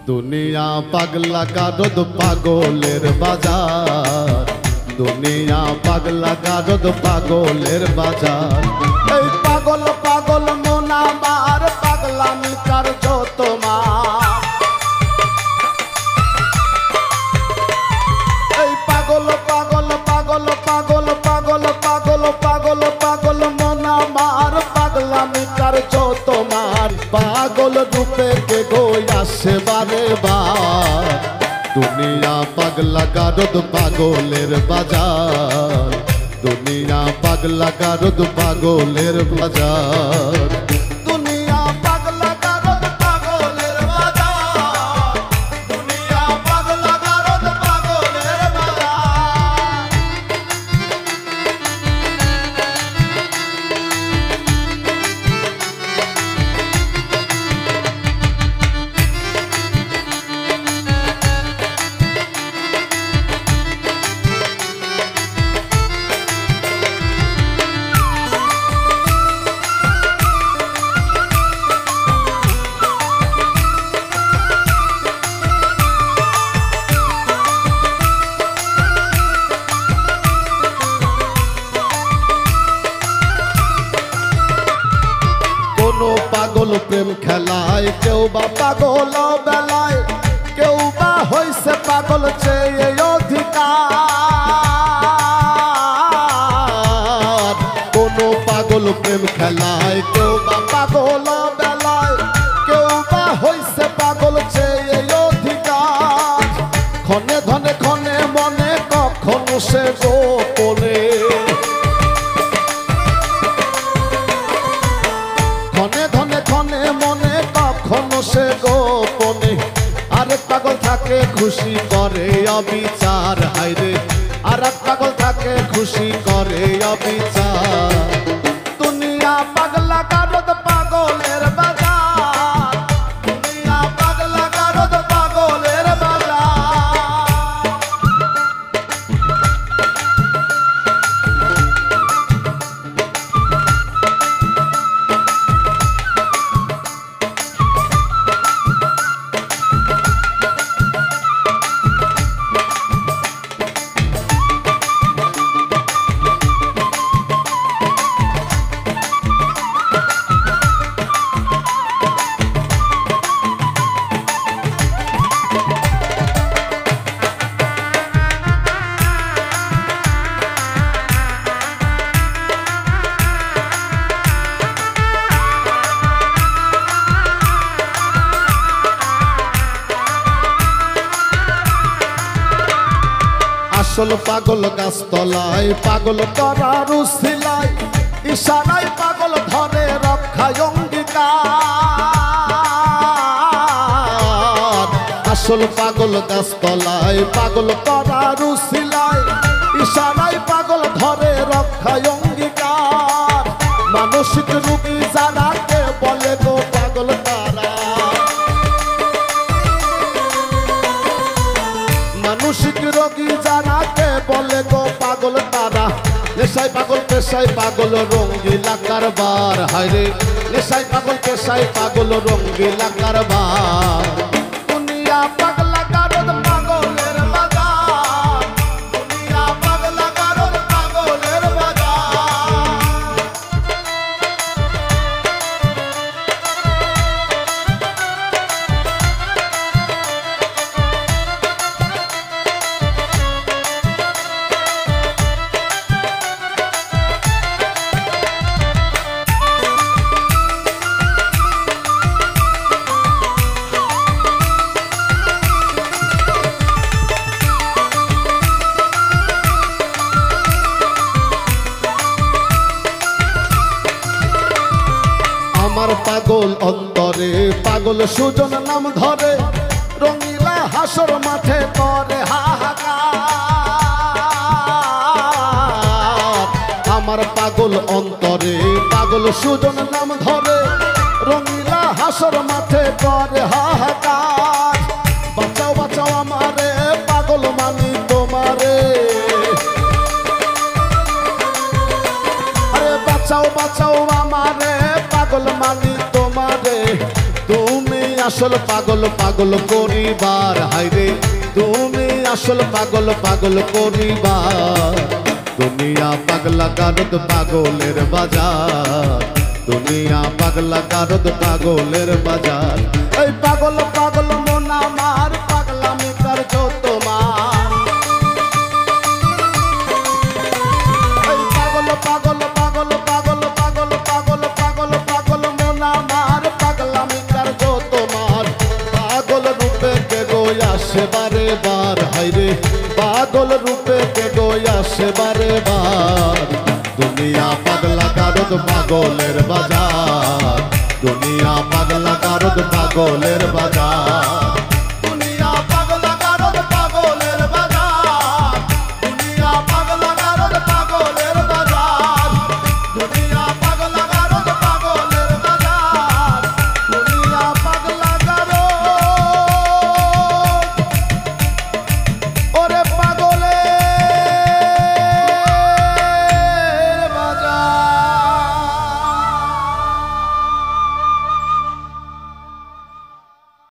দুনিয়া পাগলা গারদ পাগলের বাজার, দুনিয়া পাগলা গারদ পাগলের বাজার। এই পাগল পাগল মন আমার পাগলামি কার্য তোমার। এই পাগল পাগল পাগল পাগল পাগল পাগল পাগল পাগল মন আমার পাগলামি কার্য তোমার। পাগল রূপে কে গো আসে বারে বার, দুনিয়া পাগলা গারদ পাগলের বাজার, দুনিয়া পাগলা গারদ পাগলের বাজার। দুনিয়া পাগলা গারদ পাগলের বাজার, দুনিয়া পাগলা গারদ পাগলের বাজার। পাগল প্রেম খেলায়, কেউ বা পাগল বেলায়, কেউ বা হইছে পাগল চেয়ে অধিকার। কোন পাগল প্রেম খেলায়, কেউ বা পাগল বেলায়, কেউ বা হইছে পাগল চেয়ে অধিকার। ক্ষণে ধনে ক্ষণে মনে কখনো সে গোপনে, ক্ষণে ধনে ক্ষণে মনে কখনো সে গোপনে। আরেক পাগল থাকে খুশি করে অবিচার, হায়রে আরেক পাগল থাকে খুশি করে অবিচার। দুনিয়া পাগলা গারদ পাগলের বাজার, দুনিয়া পাগলা গারদ পাগলের বাজার। আসল পাগল গাছতলায়, পাগল করার উছিলায়, ইশারায় পাগল ধরে রক্ষায় অঙ্গীকার। আসল পাগল গাছতলায়, পাগল করার উছিলায়, ইশারায় পাগল ধরে রক্ষায় অঙ্গীকার। মানসিক রোগী যারা কে বলে গো পাগল তারা, মানসিক রোগী যারা কে বলে গো পাগল তারা। নেশায় পাগল পেশায় পাগল রঙ্গিলা কারবার, হায়রে নেশায় পাগল পেশায় পাগল রঙ্গিলা কারবার। দুনিয়া পাগলা গারদ পাগলের বাজার, দুনিয়া পাগলা গারদ পাগলের বাজার। আমার পাগল অন্তরে পাগল সুজন নাম ধরে, রঙিলা হাসর মাঠে করে হাহাকার। আমার পাগল অন্তরে পাগল সুজন নাম ধরে, রঙিলা হাসর মাঠে করে হাহাকার। বাঁচাও বাঁচাও আমারে পাগল মানি তোমারে, আরে বাঁচাও বাঁচাও আমারে পাগল মানি তোমারে। তুমি আসল পাগল পাগল করিবার, হাইরে তুমি আসল পাগল পাগল করিবার। দুনিয়া পাগলা গারদ পাগলের বাজার, দুনিয়া পাগলা গারদ পাগলের বাজার। এই পাগল পাগল মন আমার পাগলামি কার্য তোমার। এই পাগল পাগল পাগল পাগল পাগল পাগল পাগল পাগল মন আমার পাগলামি কার্য তোমার। পাগল রূপে কে গো আসে বারে বার, হাইরে পাগল রূপে কে গো আসে বারে বার। দুনিয়া পাগলা গারদ পাগলের বাজার, দুনিয়া পাগলা গারদ পাগলের বাজার।